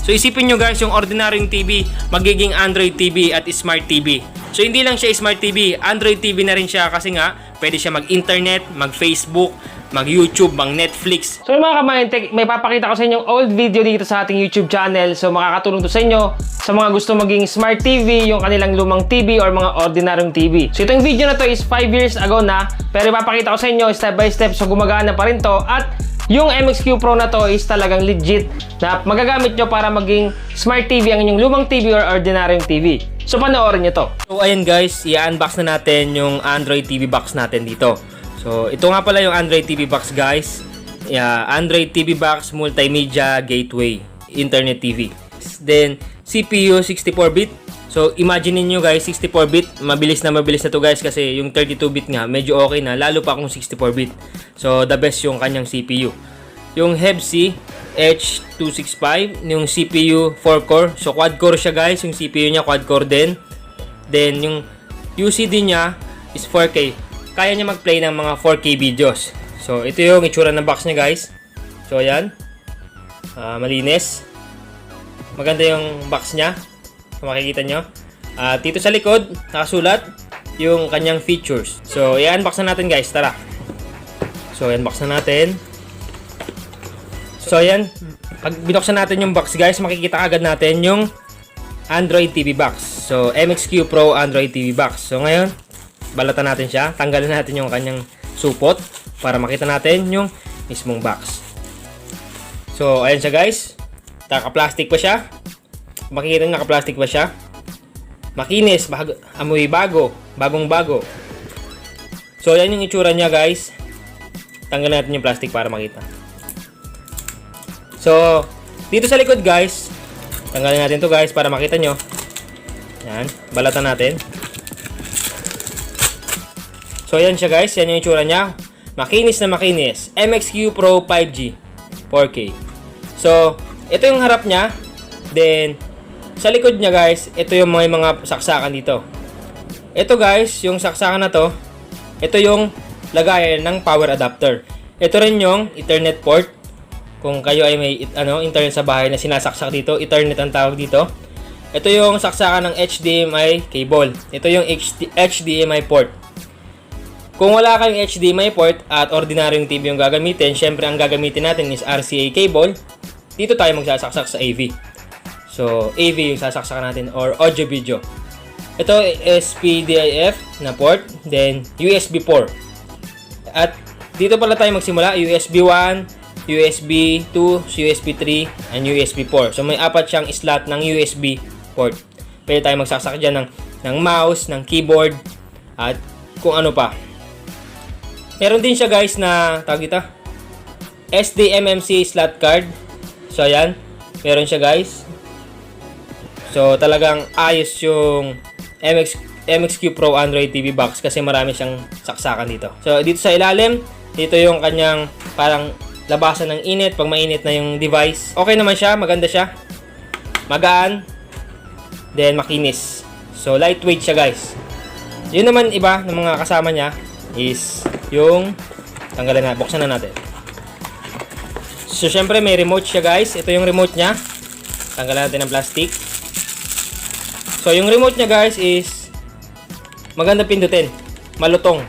So isipin nyo guys, yung ordinaryong TV magiging Android TV at Smart TV. So hindi lang siya Smart TV, Android TV na rin siya kasi nga pwede siya mag-internet, mag-Facebook, mag-YouTube, mag-Netflix. So mga ka-Mindtech, may papakita ko sa inyo old video dito sa ating YouTube channel. So makakatulong to sa inyo sa mga gusto maging Smart TV, yung kanilang lumang TV or mga ordinaryong TV. So itong video na to is 5 years ago na, pero ipapakita ko sa inyo step by step, so gumagana pa rin to. At yung MXQ Pro na to is talagang legit na magagamit nyo para maging Smart TV ang inyong lumang TV or ordinaryong TV. So panoorin nyo to. So ayan guys, i-unbox na natin yung Android TV box natin dito. So ito nga pala yung Android TV box guys. Android TV box multimedia gateway internet TV. Then CPU 64-bit. So imagine niyo guys, 64-bit, mabilis na to guys kasi yung 32-bit nga medyo okay na, lalo pa kung 64-bit. So the best yung kanyang CPU. Yung Hepsi H265, yung CPU 4-core. So quad-core siya guys, yung CPU niya quad-core din. Then yung UCD niya is 4K. Kaya niya mag-play ng mga 4K videos. So ito yung itsura ng box niya guys. So ayan, malinis. Maganda yung box niya. Kung makikita nyo. Dito sa likod, nakasulat yung kanyang features. So, i-unbox na natin guys. Tara. So, i-unbox na natin. So, ayan. Pag binuksan natin yung box guys, makikita agad natin yung Android TV box. So, MXQ Pro Android TV box. So, ngayon, balatan natin siya. Tanggalin natin yung kanyang supot para makita natin yung mismong box. So, ayan siya guys. Naka-plastic pa siya. Makikita nyo naka-plastic pa siya. Makinis, amoy bagong bago. So yan yung itsura niya guys. Tanggalin natin yung plastic para makita. So dito sa likod guys, tanggalin natin to guys para makita nyo. Yan, balatan natin. So yan siya guys, yan yung itsura niya. Makinis na makinis. MXQ Pro 5G 4K. So ito yung harap niya. Then sa likod niya guys, ito yung mga saksakan dito. Ito guys, yung saksakan na to, ito yung lagayan ng power adapter. Ito rin yung Ethernet port. Kung kayo ay may internet sa bahay na sinasaksak dito, Ethernet ang tawag dito. Ito yung saksakan ng HDMI cable. Ito yung HDMI port. Kung wala kayong HDMI port at ordinaryong TV yung gagamitin, syempre ang gagamitin natin is RCA cable. Dito tayo magsasaksak sa AV. So, AV yung sasaksakan natin or audio video. Ito SPDIF na port, then USB 4. At dito pala tayo magsimula, USB 1, USB 2, USB 3, and USB 4. So, may apat siyang slot ng USB port. Pwede tayo magsaksak dyan ng mouse, ng keyboard, at kung ano pa. Meron din siya guys na, tawag dito, SDMMC slot card. So, ayan. Meron siya guys. So, talagang ayos yung MXQ Pro Android TV box kasi marami siyang saksakan dito. So, dito sa ilalim, dito yung kanyang parang labasan ng init pag mainit na yung device. Okay naman siya, maganda siya. Magaan, then makinis. So, lightweight siya guys. Yun naman iba ng mga kasama niya is yung tanggalin na, buksan na natin. So, syempre may remote siya guys. Ito yung remote niya. Tanggalan natin ng plastic. So, yung remote niya guys is maganda pindutin. Malutong.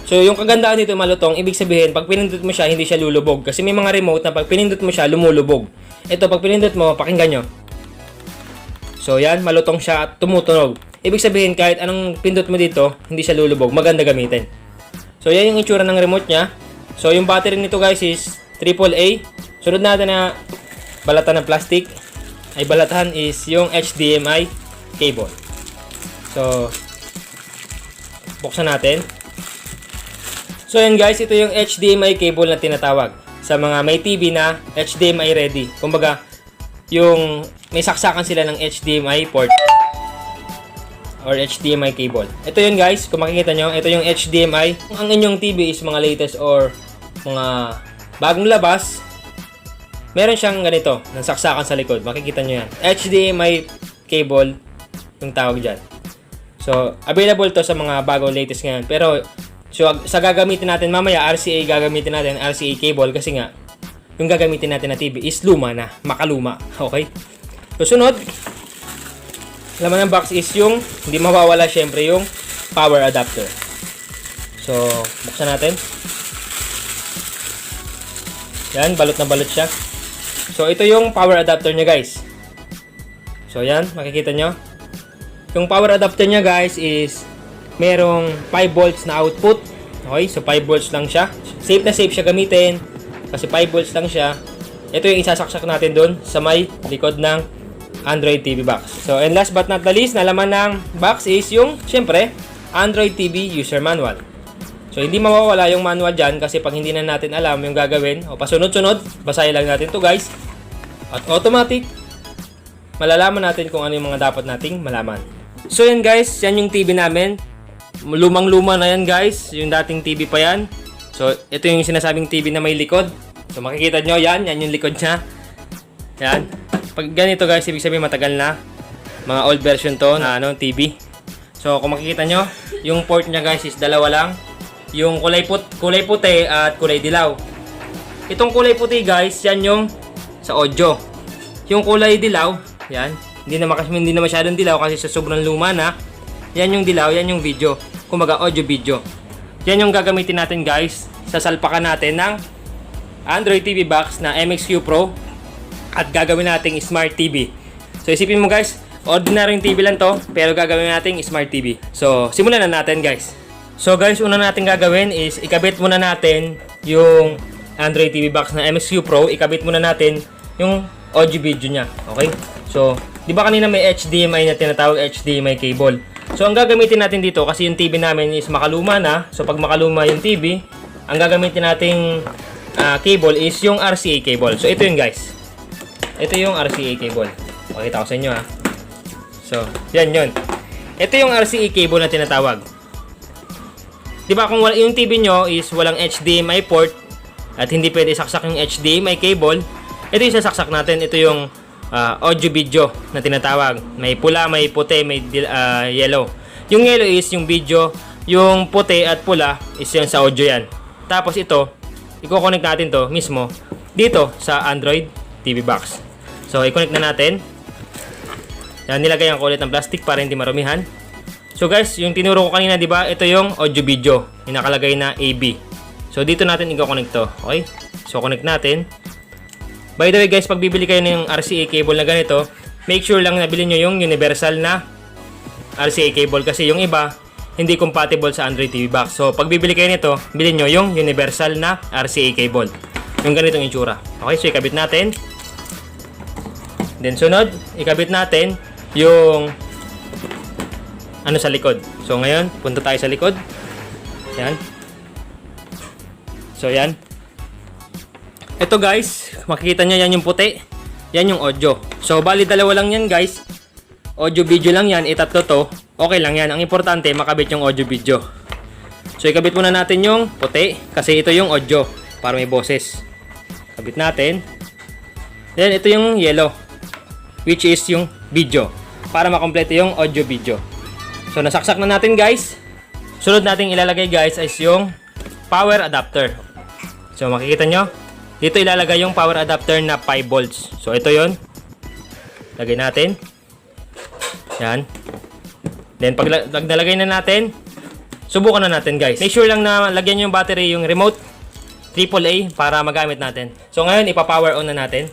So, yung kagandaan dito malutong, ibig sabihin, pag pinindot mo siya, hindi siya lulubog. Kasi may mga remote na pag pinindot mo siya, lumulubog. Ito, pag pinindot mo, pakinggan nyo. So, yan, malutong siya at tumutunog. Ibig sabihin, kahit anong pindot mo dito, hindi siya lulubog. Maganda gamitin. So, yan yung itsura ng remote niya. So, yung battery nito guys is AAA. Sunod natin na balatan ng plastic. Ay balatan is yung HDMI cable. So, buksan natin. So, yan guys, ito yung HDMI cable na tinatawag sa mga may TV na HDMI ready. Kumbaga, yung may saksakan sila ng HDMI port or HDMI cable. Ito yun guys, kung makikita nyo, ito yung HDMI. Kung ang inyong TV is mga latest or mga bagong labas, meron siyang ganito, ng saksakan sa likod. Makikita nyo yan. HDMI cable yung tawag dyan. So, available to sa mga bagong latest ngayon. Pero, so, sa gagamitin natin mamaya, RCA gagamitin natin, RCA cable kasi nga, yung gagamitin natin na TV is luma na, makaluma. Okay? Susunod, laman ng box is yung hindi mawawala syempre yung power adapter. So, buksan natin. Yan, balot na balot siya. So, ito yung power adapter niya guys. So, yan, makikita nyo. Yung power adapter niya guys is merong 5 volts na output. Okay, so 5 volts lang siya. Safe na safe siya gamitin kasi 5 volts lang siya. Ito yung isasaksak natin dun sa may likod ng Android TV box. So, and last but not the least, na laman ng box is yung, syempre, Android TV user manual. So, hindi mawawala yung manual dyan kasi pag hindi na natin alam yung gagawin o pasunod-sunod, basahin lang natin to guys. At automatic, malalaman natin kung ano yung mga dapat nating malaman. So, yan guys, yan yung TV namin. Lumang-luma na yan guys, yung dating TV pa yan. So, ito yung sinasabing TV na may likod. So, makikita nyo, yan yung likod niya. Yan. Pag ganito guys, ibig sabihin matagal na. Mga old version to na TV. So, kung makikita nyo, yung port niya guys is dalawa lang. Yung kulay puti at kulay dilaw. Itong kulay puti guys, yan yung sa audio. Yung kulay dilaw, yan. Hindi na masyadong dilaw kasi sa sobrang luma na. Yan yung dilaw, yan yung video. Kumbaga audio video. Yan yung gagamitin natin guys sa salpakan natin ng Android TV box na MXQ Pro. At gagawin nating Smart TV. So, isipin mo guys, ordinary TV lang to, pero gagawin nating Smart TV. So, simulan na natin guys. So guys, una natin gagawin is ikabit muna natin yung Android TV box na MXQ Pro. Ikabit muna natin yung audio video niya. Okay? So, di ba kanina may HDMI na tinatawag HDMI cable? So, ang gagamitin natin dito, kasi yung TV namin is makaluma na. So, pag makaluma yung TV, ang gagamitin nating cable is yung RCA cable. So, ito yun guys. Ito yung RCA cable. Pakita ko sa inyo ha. So, yan yun. Ito yung RCA cable na tinatawag. Diba kung yung TV nyo is walang HDMI port at hindi pwede saksak yung HDMI cable, ito yung sasaksak natin. Ito yung audio video na tinatawag. May pula, may puti, may yellow. Yung yellow is yung video, yung puti at pula is yung sa audio yan. Tapos ito, i-connect natin to mismo dito sa Android TV box. So, i-connect na natin. Yan, nilagayan ko ulit ng plastic para hindi marumihan. So, guys, yung tinuro ko kanina, di ba? Ito yung audio video. Yung nakalagay na AB. So, dito natin i-connect to. Okay? So, connect natin. By the way, guys, pag bibili kayo ng RCA cable na ganito, make sure lang na bilhin nyo yung universal na RCA cable kasi yung iba, hindi compatible sa Android TV box. So, pag bibili kayo nito, bilhin nyo yung universal na RCA cable. Yung ganitong itsura. Okay? So, ikabit natin. Then sunod, ikabit natin yung sa likod. So ngayon, punta tayo sa likod. Yan. So yan. Ito guys, makikita nyo yan yung puti. Yan yung audio. So bali dalawa lang yan guys. Audio video lang yan, itatlo to. Okay lang yan. Ang importante, makabit yung audio video. So ikabit muna natin yung puti kasi ito yung audio para may boses. Kabit natin. Then ito yung yellow, which is yung video para makompleto yung audio video. So nasaksak na natin guys. Sunod nating ilalagay guys is yung power adapter. So makikita nyo, dito ilalagay yung power adapter na 5 volts. So ito yon. Lagay natin. Yan. Then pag nalagay na natin, subukan na natin guys. Make sure lang na lagyan yung battery, yung remote AAA para magamit natin. So ngayon ipa-power on na natin.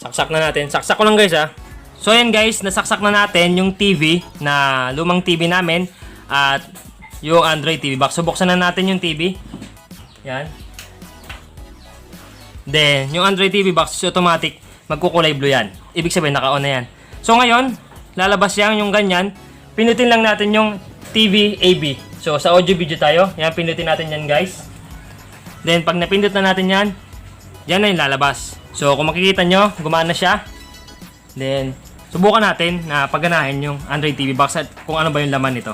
Saksak na natin. Saksak ko lang guys ha. So yan guys, nasaksak na natin yung TV na lumang TV namin at yung Android TV box. So buksan na natin yung TV. Yan. Then yung Android TV box is automatic magkukulay blue yan. Ibig sabihin naka-on na yan. So ngayon, lalabas yan yung ganyan. Pinutin lang natin yung TV AB. So sa audio video tayo. Yan, pinutin natin yan guys. Then pag napindot na natin yan, yan na yung lalabas. So kung makikita nyo, gumana siya. Then subukan natin na pagganahin yung Android TV box at kung ano ba yung laman nito.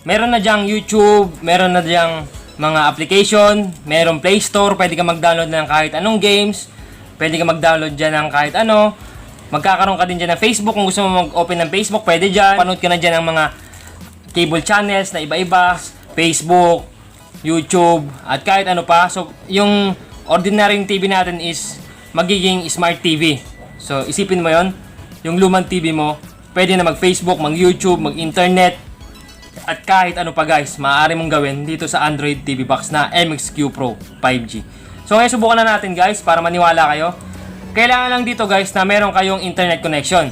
Meron na dyang YouTube, meron na dyang mga application, meron Play Store, pwede ka mag-download ng kahit anong games, pwede ka mag-download dyan ng kahit ano. Magkakaroon ka din dyan ng Facebook, kung gusto mo mag-open ng Facebook, pwede dyan. Panood ka na dyan ng mga cable channels na iba-iba, Facebook, YouTube, at kahit ano pa. So, yung ordinary TV natin is magiging Smart TV. So, isipin mo yon, yung lumang TV mo, pwede na mag-Facebook, mag-YouTube, mag-internet, at kahit ano pa guys, maaari mong gawin dito sa Android TV box na MXQ Pro 5G. So, ngayon subukan na natin guys, para maniwala kayo. Kailangan lang dito guys na meron kayong internet connection.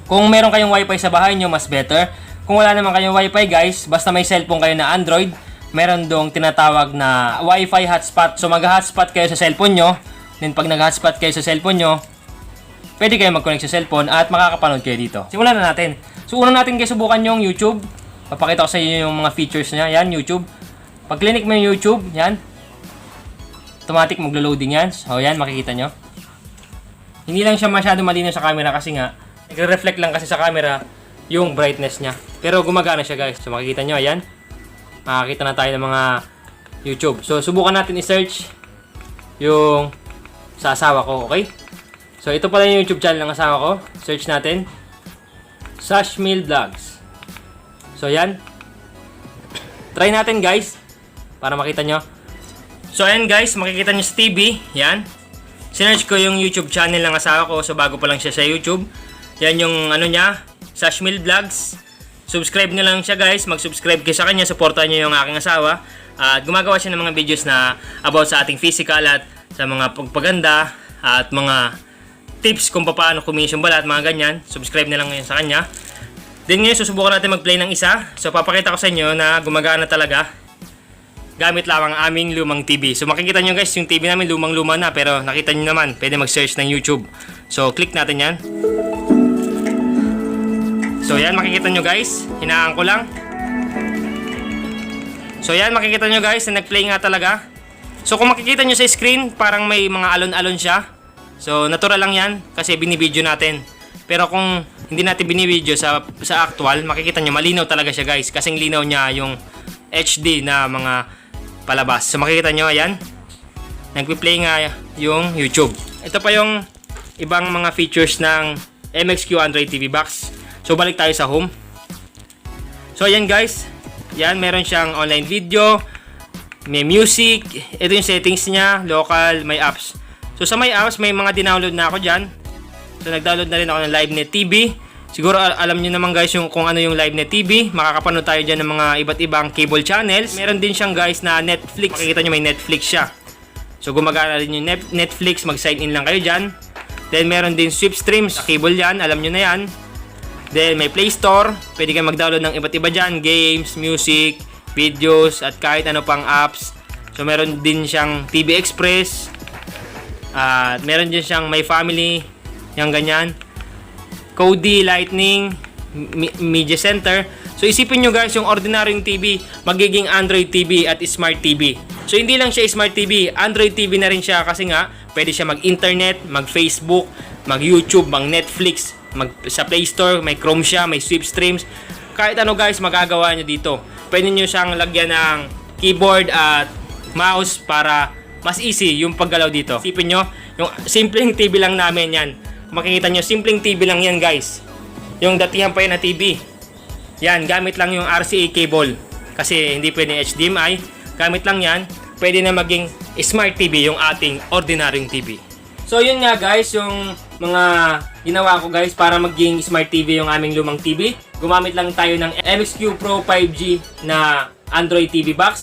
Kung meron kayong wifi sa bahay nyo, mas better. Kung wala naman kayong wifi guys, basta may cellphone kayo na Android, meron dong tinatawag na wifi hotspot. So mag-hotspot kayo sa cellphone nyo. Then pag nag-hotspot kayo sa cellphone nyo, pwede kayo mag-connect sa cellphone at makakapanood kayo dito. Simulan na natin. So una natin kayo subukan yung YouTube. Papakita ko sa inyo yung mga features niya. Yan, YouTube. Pag clinic mo yung YouTube, yan. Automatic maglo-loading yan. So yan, makikita nyo. Hindi lang siya masyado malinaw sa camera kasi nga, nagre-reflect lang kasi sa camera yung brightness niya. Pero gumagana siya guys. So makikita nyo, ayan. Makakita na tayo ng mga YouTube. So, subukan natin i-search yung sa asawa ko, okay? So, ito pala yung YouTube channel ng asawa ko. Search natin. Sashmil Vlogs. So, yan. Try natin, guys. Para makita nyo. So, ayan, guys. Makikita nyo sa TV. Yan. Sinearch ko yung YouTube channel ng asawa ko. So, bago pa lang siya sa YouTube. Yan yung ano niya. Sashmil Vlogs. Subscribe nyo lang siya guys, mag-subscribe kayo sa kanya, supportan nyo yung aking asawa. At gumagawa siya ng mga videos na about sa ating physical at sa mga pagpaganda at mga tips kung paano kuminis yung balat, mga ganyan. Subscribe na lang ngayon sa kanya. Then ngayon susubukan natin mag-play ng isa. So papakita ko sa inyo na gumagana talaga gamit lamang ang aming lumang TV. So makikita nyo guys, yung TV namin lumang-luma na, pero nakita nyo naman, pwede mag-search ng YouTube. So click natin yan. So yan, makikita nyo guys, hinaan ko lang. So yan, makikita nyo guys na nag-play nga talaga. So kung makikita nyo sa screen, parang may mga alon-alon siya. So natural lang yan kasi binibideo natin. Pero kung hindi natin binibideo sa actual, makikita nyo malinaw talaga siya guys. Kasing linaw niya yung HD na mga palabas. So makikita nyo, ayan, nagpi-play nga yung YouTube. Ito pa yung ibang mga features ng MXQ Android TV Box. So balik tayo sa home. So ayan guys, yan, meron siyang online video, may music, ito yung settings niya, local, may apps. So sa may apps, may mga dinownload na ako dyan. So nag-download na rin ako ng LiveNet TV. Siguro alam niyo naman guys yung kung ano yung LiveNet TV. Makakapanood tayo dyan ng mga iba't ibang cable channels. Meron din siyang guys na Netflix. Makikita nyo may Netflix siya. So gumagana rin yung Netflix, mag-sign in lang kayo dyan. Then meron din Swift Streams, cable yan, alam nyo na yan. Then may Play Store, pwede kayo mag-download ng iba't iba dyan, games, music, videos, at kahit ano pang apps. So meron din siyang TV Express, at meron din siyang My Family, yung ganyan. Kodi, Lightning, Media Center. So isipin nyo guys, yung ordinaryong TV, magiging Android TV at Smart TV. So hindi lang siya Smart TV, Android TV na rin siya kasi nga, pwede siya mag-internet, mag-Facebook, mag-YouTube, mag-Netflix, sa Play Store, may Chrome siya, may Swift Streams. Kahit ano guys, magagawa nyo dito. Pwede nyo siyang lagyan ng keyboard at mouse para mas easy yung paggalaw dito. Isipin nyo, yung simpleng TV lang namin yan. Kung makikita nyo, simpleng TV lang yan guys. Yung datihan pa yan na TV. Yan, gamit lang yung RCA cable. Kasi hindi pwede HDMI. Gamit lang yan. Pwede na maging Smart TV yung ating ordinaryong TV. So yun nga guys, yung mga ginawa ko guys para maging Smart TV yung aming lumang TV. Gumamit lang tayo ng MXQ Pro 5G na Android TV box.